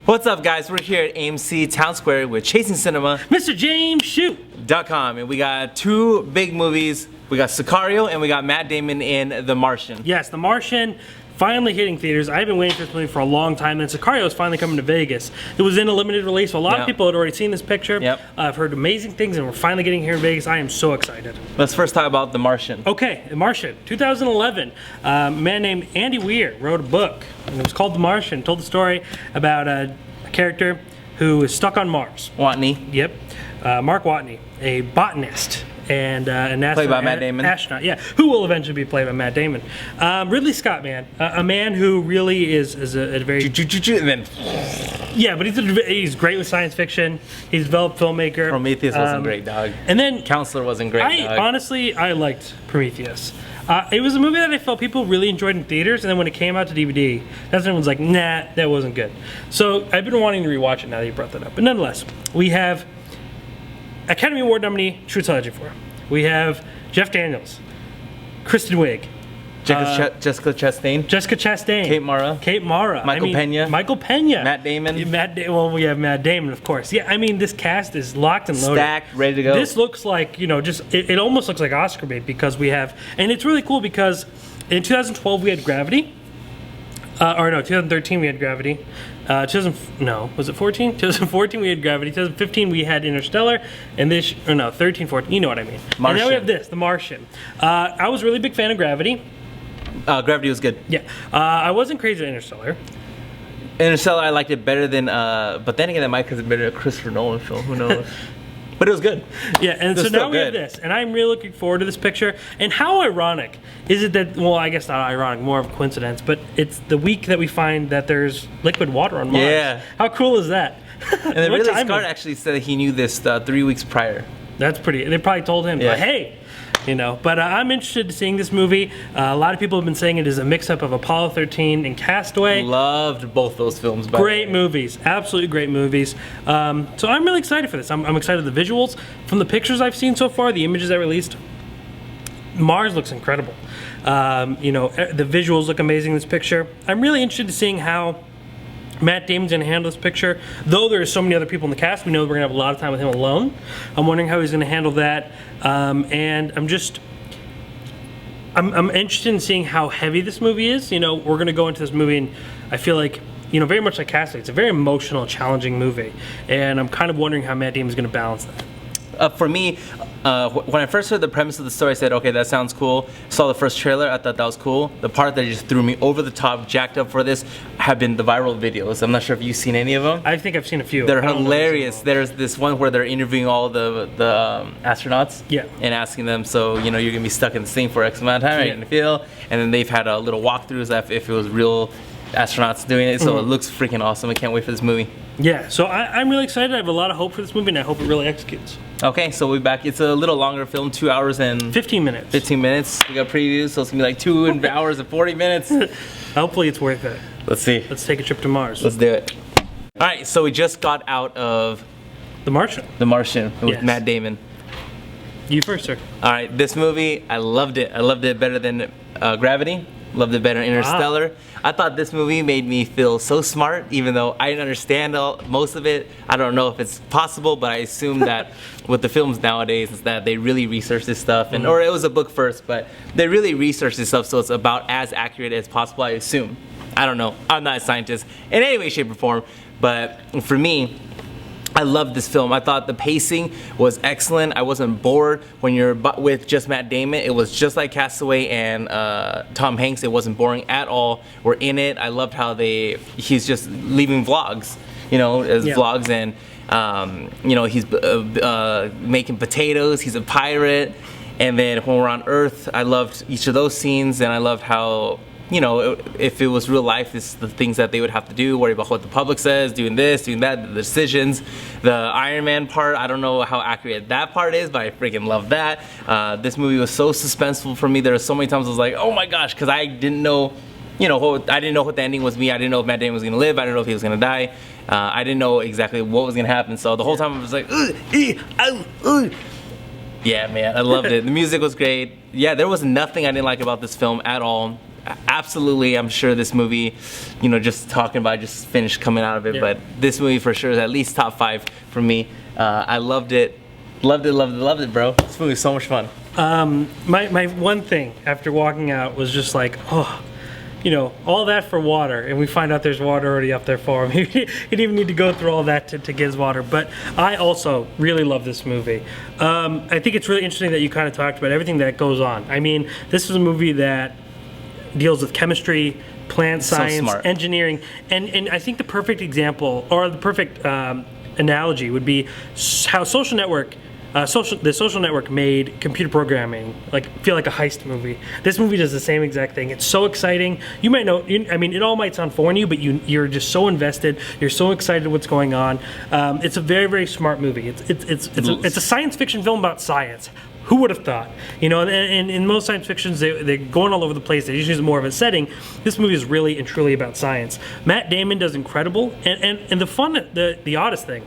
What's up, guys? We're here at AMC Town Square with Chasing Cinema, Mr. James Shoot.com, and we got two big movies. We got Sicario and we got Matt Damon in The Martian. Yes, The Martian finally hitting theaters. I've been waiting for this movie for a long time, and Sicario is finally coming to Vegas. It was in a limited release, so a lot of people had already seen this picture. I've heard amazing things, and we're finally getting here in Vegas. I am so excited. Let's first talk about The Martian. Okay, The Martian, 2011. A man named Andy Weir wrote a book, and it was called The Martian. Told the story about a character who is stuck on Mars. Watney. Yep. Mark Watney, a botanist. And an played by Matt Damon. Astronaut, yeah, who will eventually be played by Matt Damon. Ridley Scott, man, a man who really is a very yeah, but he's great with science fiction. He's a developed filmmaker. Prometheus wasn't great, dog. And then Counselor wasn't great, dog. Honestly, I liked Prometheus. It was a movie that I felt people really enjoyed in theaters, and then when it came out to DVD, that's when everyone's like, nah, that wasn't good. So I've been wanting to rewatch it now that you brought that up. But nonetheless, we have Academy Award nominee Truth Legend for. We have Jeff Daniels, Kristen Wiig, Jessica Chastain, Kate Mara, Michael Pena, Matt Damon. Well, we have Matt Damon, of course. Yeah, I mean, this cast is locked and loaded, stacked, ready to go. This looks like, you know, it almost looks like Oscar bait because we have, and it's really cool because in 2012 we had Gravity. Or no, 2013 we had Gravity. Was it 14? 2014 we had Gravity. 2015 we had Interstellar, and 13, 14. You know what I mean. Martian. And now we have this, The Martian. I was a really big fan of Gravity. Gravity was good. Yeah, I wasn't crazy at Interstellar. Interstellar, I liked it better than, but then again, that might because it's better than a Christopher Nolan film. Who knows? But it was good. Yeah, and so now we have this, and I'm really looking forward to this picture. And how ironic is it that, well, I guess not ironic, more of a coincidence, but it's the week that we find that there's liquid water on Mars. Yeah. How cool is that? And then Ridley Scott actually said that he knew this 3 weeks prior. That's pretty, they probably told him, like, hey, you know, but I'm interested in seeing this movie. A lot of people have been saying it is a mix-up of Apollo 13 and Castaway. Loved both those films. Great movies, absolutely great movies. So I'm really excited for this. I'm excited for the visuals. From the pictures I've seen so far, the images I released, Mars looks incredible. You know, the visuals look amazing in this picture. I'm really interested in seeing how Matt Damon's going to handle this picture. Though there are so many other people in the cast, we know we're going to have a lot of time with him alone. I'm wondering how he's going to handle that. And I'm interested in seeing how heavy this movie is. You know, we're going to go into this movie and I feel like, you know, very much like Castaway, it's a very emotional, challenging movie. And I'm kind of wondering how Matt Damon's going to balance that. For me, when I first heard the premise of the story, I said, okay, that sounds cool. Saw the first trailer, I thought that was cool. The part that just threw me over the top, jacked up for this, have been the viral videos. I'm not sure if you've seen any of them. I think I've seen a few. They're hilarious. There's this one where they're interviewing all the astronauts and asking them, so, you know, you're going to be stuck in the thing for X amount of time, right? And feel. And then they've had a little walkthroughs if it was real astronauts doing it, so it looks freaking awesome. I can't wait for this movie. Yeah, so I'm really excited. I have a lot of hope for this movie, and I hope it really executes. Okay, so we're back. It's a little longer film, 2 hours and 15 minutes. 15 minutes. We got previews, so it's gonna be like 2 hours and 40 minutes. Hopefully, it's worth it. Let's see. Let's take a trip to Mars. Let's do it. All right, so we just got out of The Martian. The Martian with Matt Damon. You first, sir. All right, this movie, I loved it. I loved it better than Gravity. Loved it better than Interstellar. Wow. I thought this movie made me feel so smart, even though I didn't understand most of it. I don't know if it's possible, but I assume that with the films nowadays is that they really research this stuff, and or it was a book first, but they really research this stuff, so it's about as accurate as possible, I assume. I don't know. I'm not a scientist in any way, shape, or form, but for me, I loved this film. I thought the pacing was excellent. I wasn't bored when you're with just Matt Damon. It was just like Castaway and Tom Hanks. It wasn't boring at all. We're in it. I loved how he's just leaving vlogs, you know, as vlogs, and you know, he's making potatoes. He's a pirate, and then when we're on Earth, I loved each of those scenes, and I loved how, you know, if it was real life, this is the things that they would have to do, worry about what the public says, doing this, doing that, the decisions. The Iron Man part, I don't know how accurate that part is, but I freaking love that. This movie was so suspenseful for me. There were so many times I was like, oh my gosh, because I didn't know, you know, I didn't know what the ending was me. I didn't know if Matt Damon was going to live. I didn't know if he was going to die. I didn't know exactly what was going to happen. So the whole time I was like, yeah, man, I loved it. The music was great. Yeah, there was nothing I didn't like about this film at all. absolutely, I'm sure this movie, just talking about it, just finished coming out of it, Yeah. but this movie for sure is at least top 5 for me. I loved it. Loved it, bro. This movie was so much fun. My one thing after walking out was just like, oh, all that for water, and we find out there's water already up there for him. He didn't even need to go through all that to get his water. But I also really love this movie. I think it's really interesting that you kind of talked about everything that goes on. I mean, this is a movie that deals with chemistry, plant science, smart. engineering, and I think the perfect example, or the perfect analogy would be how the Social Network made computer programming feel like a heist movie. This movie does the same exact thing. It's so exciting. You might know. It all might sound foreign to you, but you're just so invested. You're so excited what's going on. It's a very, very smart movie. It's a science fiction film about science. Who would have thought? And in most science fictions, they're going all over the place. They usually use more of a setting. This movie is really and truly about science. Matt Damon does incredible. And the oddest thing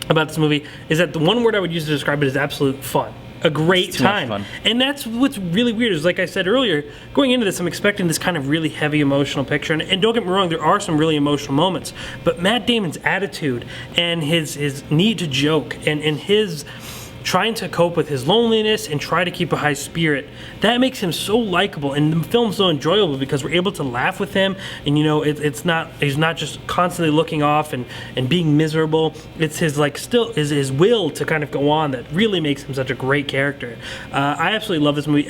about this movie is that the one word I would use to describe it is absolute fun. A great time. Much fun. And that's what's really weird is, like I said earlier, going into this, I'm expecting this kind of really heavy emotional picture. And don't get me wrong, there are some really emotional moments. But Matt Damon's attitude and his need to joke and his trying to cope with his loneliness and try to keep a high spirit, that makes him so likable, and the film's so enjoyable because we're able to laugh with him, and he's not just constantly looking off and being miserable. It's his his will to kind of go on that really makes him such a great character. I absolutely love this movie.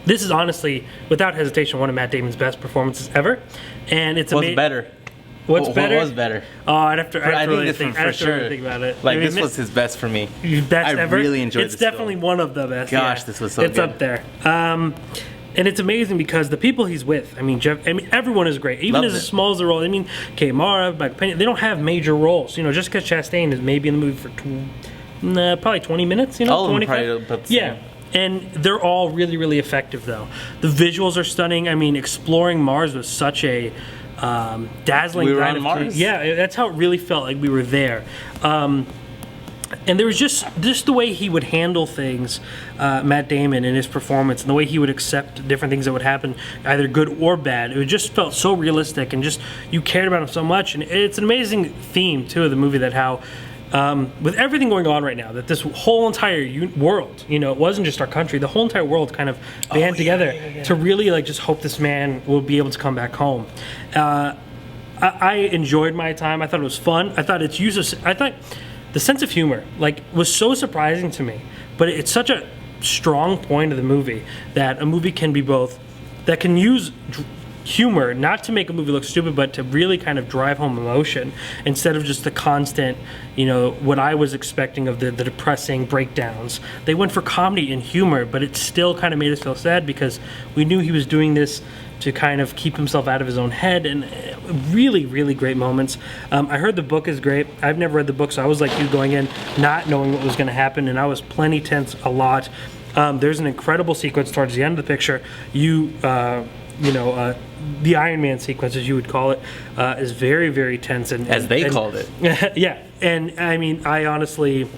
This is honestly, without hesitation, one of Matt Damon's best performances ever, and it's What's better? What's better? What was better? Oh, I'd have to This think about it. This was his best for me. Best ever? Really enjoyed It's this definitely film. one of the best. Gosh, yeah. this was so It's good. up there. And it's amazing because the people he's with, everyone is great. Even Loved as it. small as the role. Mara, Michael Pena, they don't have major roles. Jessica Chastain is maybe in the movie for probably 20 minutes, All of them 25? probably about the Yeah. same. And they're all really, really effective, though. The visuals are stunning. exploring Mars was such a dazzling. We were kind on of Mars? Yeah, that's how it really felt like we were there. And there was just the way he would handle things, Matt Damon, in his performance, and the way he would accept different things that would happen, either good or bad. It just felt so realistic, and just you cared about him so much. And it's an amazing theme too of the movie, that how with everything going on right now, that this whole entire world, it wasn't just our country, the whole entire world kind of band together to really just hope this man will be able to come back home. I enjoyed my time. I thought it was fun. I thought the sense of humor was so surprising to me, but it's such a strong point of the movie that a movie can be both, that can use humor not to make a movie look stupid, but to really kind of drive home emotion instead of just the constant, what I was expecting of the depressing breakdowns. They went for comedy and humor, but it still kind of made us feel sad because we knew he was doing this to kind of keep himself out of his own head, and really, really great moments. I heard the book is great. I've never read the book, so I was like you going in not knowing what was going to happen, and I was plenty tense a lot. There's an incredible sequence towards the end of the picture. The Iron Man sequence, as you would call it, is very, very tense. As they called it. Yeah, and I honestly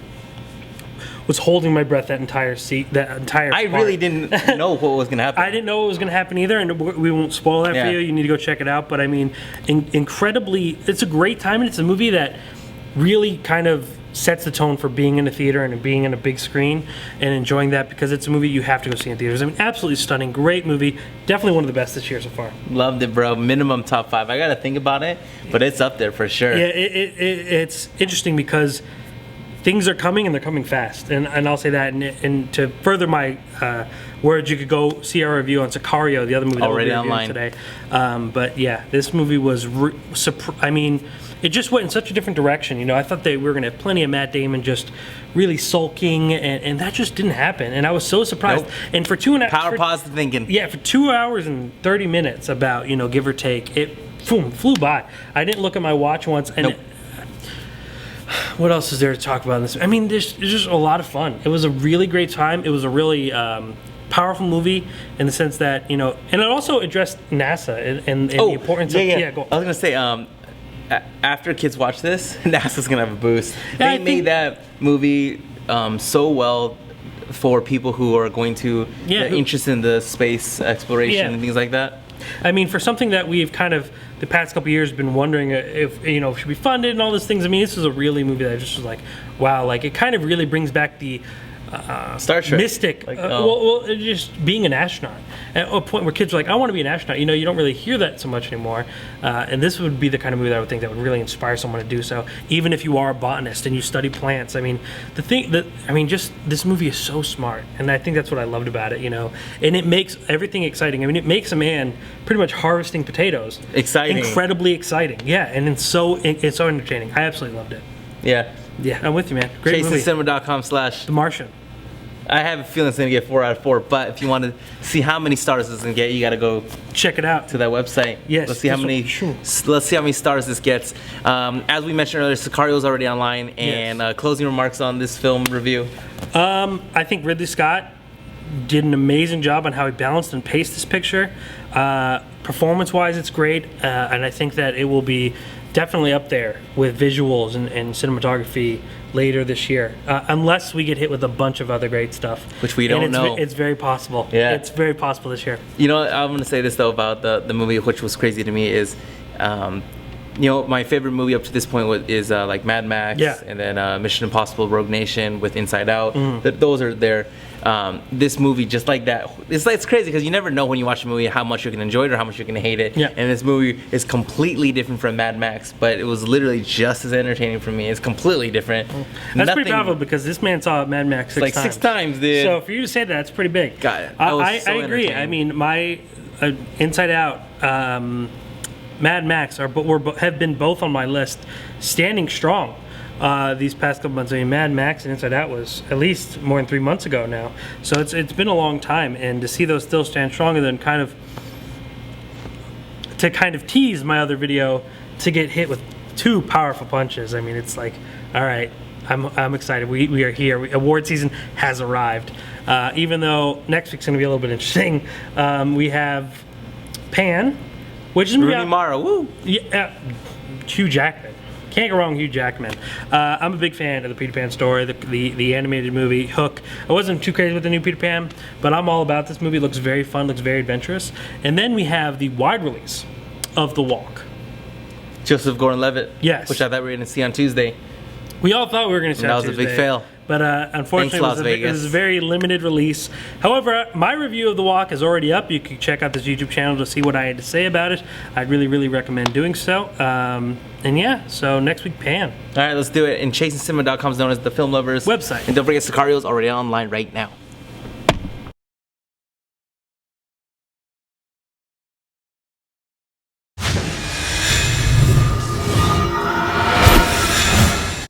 was holding my breath that entire I really didn't know what was going to happen. I didn't know what was going to happen either, and we won't spoil that for you. You need to go check it out. But incredibly, it's a great time, and it's a movie that really kind of sets the tone for being in a theater and being in a big screen and enjoying that, because it's a movie you have to go see in theaters. Absolutely stunning, great movie. Definitely one of the best this year so far. Loved it, bro. Minimum top 5. I got to think about it, but it's up there for sure. Yeah, it's interesting because things are coming, and they're coming fast. And I'll say that. And to further my words, you could go see our review on Sicario, the other movie that we'll be reviewing online today. But yeah, this movie was, it just went in such a different direction. I thought we were going to have plenty of Matt Damon just really sulking, and that just didn't happen. And I was so surprised. Nope. And for 2 and a half... Power positive thinking. Yeah, for 2 hours and 30 minutes, about, give or take, it flew by. I didn't look at my watch once. And Nope. What else is there to talk about in this? There's just a lot of fun. It was a really great time. It was a really powerful movie in the sense that, and it also addressed NASA and the importance of... Yeah. Go. I was going to say, after kids watch this, NASA's going to have a boost. Yeah, They made that movie so well for people who are going to interest in the space exploration and things like that. I mean, for something that we've kind of the past couple of years been wondering if should be funded and all these things. I mean, this is a really movie that I just was like, wow, like it kind of really brings back the Star Trek mystic, just being an astronaut at a point where kids are like, I want to be an astronaut. You don't really hear that so much anymore, and this would be the kind of movie that I would think that would really inspire someone to do so, even if you are a botanist and you study plants. I mean, just this movie is so smart, and I think that's what I loved about it, and it makes everything exciting. I mean, it makes a man pretty much harvesting potatoes incredibly exciting, and it's so entertaining. I absolutely loved it. Yeah, I'm with you, man. Great movie. ChaseTheCinema.com/The Martian. I have a feeling it's going to get 4 out of 4, but if you want to see how many stars it's going to get, you got to go check it out to that website. Yes. Let's see how many stars this gets. As we mentioned earlier, Sicario's already online, and closing remarks on this film review. I think Ridley Scott did an amazing job on how he balanced and paced this picture. Performance-wise, it's great, and I think that it will be definitely up there with visuals and cinematography later this year, unless we get hit with a bunch of other great stuff, which we don't know. It's very possible. It's very possible this year. I'm going to say this though about the movie, which was crazy to me, is my favorite movie up to this point is like Mad Max, and then Mission Impossible: Rogue Nation with Inside Out. Those are there. This movie, just like that, it's crazy because you never know when you watch a movie how much you can enjoy it or how much you're going to hate it. And this movie is completely different from Mad Max, but it was literally just as entertaining for me. It's completely different. That's pretty powerful because this man saw Mad Max six times. 6 times, dude. So for you to say that, it's pretty big. Got it. I agree. I mean, my Inside Out, Mad Max have been both on my list, standing strong. These past couple months. I mean, Mad Max and Inside Out was at least more than 3 months ago now. So it's been a long time, and to see those still stand strong, and then kind of tease my other video to get hit with 2 powerful punches. I mean, it's like, all right, I'm excited. We are here. Award season has arrived. Even though next week's going to be a little bit interesting, we have Pan, which is Rooney Mara. Woo! Yeah, Hugh Jackman. Can't go wrong with Hugh Jackman. I'm a big fan of the Peter Pan story, the animated movie, Hook. I wasn't too crazy with the new Peter Pan, but I'm all about this movie. It looks very fun, looks very adventurous. And then we have the wide release of The Walk. Joseph Gordon-Levitt. Yes. Which I thought we were going to see on Tuesday. We all thought we were going to see on Tuesday. Tuesday. That was a big fail. But unfortunately, it was a very limited release. However, my review of The Walk is already up. You can check out this YouTube channel to see what I had to say about it. I'd really, really recommend doing so. So next week, Pan. All right, let's do it. And ChasingCinema.com is known as the Film Lovers website. And don't forget, Sicario's already online right now.